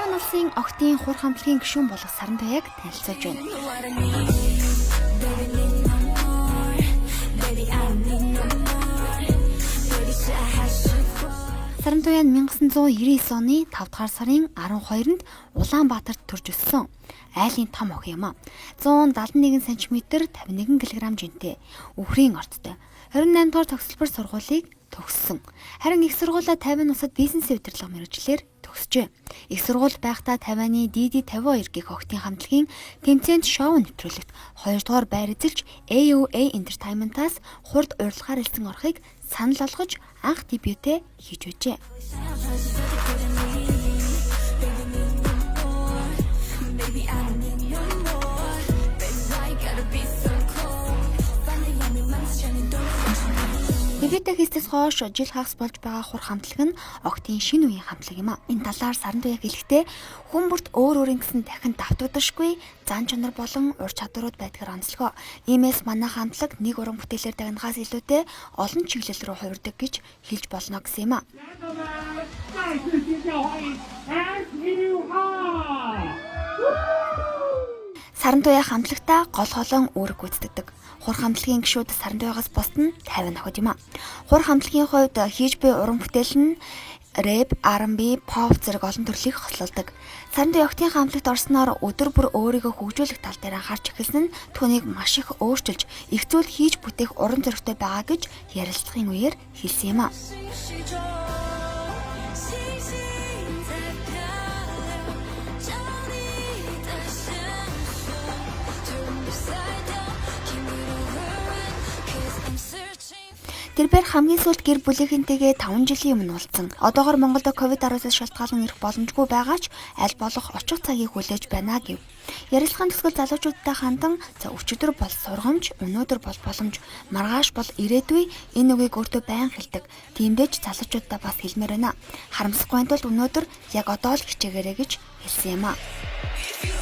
Тайван улсын охидын хур хамтлагийн гишүүн болох Сарантуяаг танилцуулж байна. Сарантуяа нь 1999 оны 5 дугаар сарын 12-нд Улаанбаатарт төрж өссөн айлын том охин юм. 171 см 51 кг жинтэй, үхрийн ордтой. 28 дугаар төгсөлбөр сургуулийг төгссөн. Харин их сургуулаа 50 насад бизнесийн удирдлага мэргэжлэр төгсжээ. Их сургууль байхдаа Тайваны DD52 гэх охидын хамтлагийн тэмцээнд шоу нэвтрүүлэгт 2 дугаар байр эзэлж AOA Entertainment-аас хурд урилгаар элсэн орохыг санал болгож анх дебютээ хийж байжээ. Дебютээ хийснээс хойш жил хагас болж байгаа хур хамтлаг нь охидын шинэ үеийн хамтлаг юм а. Энэ талаар Сарантуяа хэлэхдээ хүн бүрт өөр өөр ингэсэн дахин давтагдашгүй зан чанар болон ур чадварууд байдгаар онцлогоо. Иймээс манай хамтлаг нэг уран бүтээлээр дагнахаас илүүтэй олон чиглэл рүү хувирдаг гэж хэлж болно гэсэн юм а. Сарантуяа хамтлагтаа гол холоон үүрэг гүйцэтгэдэг. Хур хамтлагийн гишүүд Сарантуягаас бусд нь 50 охид юм а. Хур хамтлагийн хувьд хийж буй уран бүтээл нь рэп, R&B, pop зэрэг олон төрлийг хослолдог. Сарантуяа охидын хамтлагт орсноор өдөр бүр өөрийгөө хөгжүүлэх тал дээр анхаарч эхэлсэн нь түүнийг маш их өөрчилж, их зүйл хийж бүтээх уран зоригтой байгаа гэж ярилцлагын үеэр хэлсэн юм а. Тэрээр хамгийн сүүлд гэр бүлийнхэнтэйгээ 5 жилийн өмнө уулзсан. Одоогоор Монголд COVID-19-аас шалтгаалan ирэх боломжгүй байгаа ч аль болох очих цагийг хүлээж байна гэв. Ярилцлагын төгсгөл залуучуудтай хандан өчигдөр бол сургамж, өнөөдөр бол боломж, маргааш бол ирээдүй энэ үгийг өөртөө байн хэлдэг. Тиймдээч залуучуудтай бас хэлмээр байна. Харамсахгүй тул өнөөдөр яг одоо л хичээгээрэй гэж хэлсэн юм а.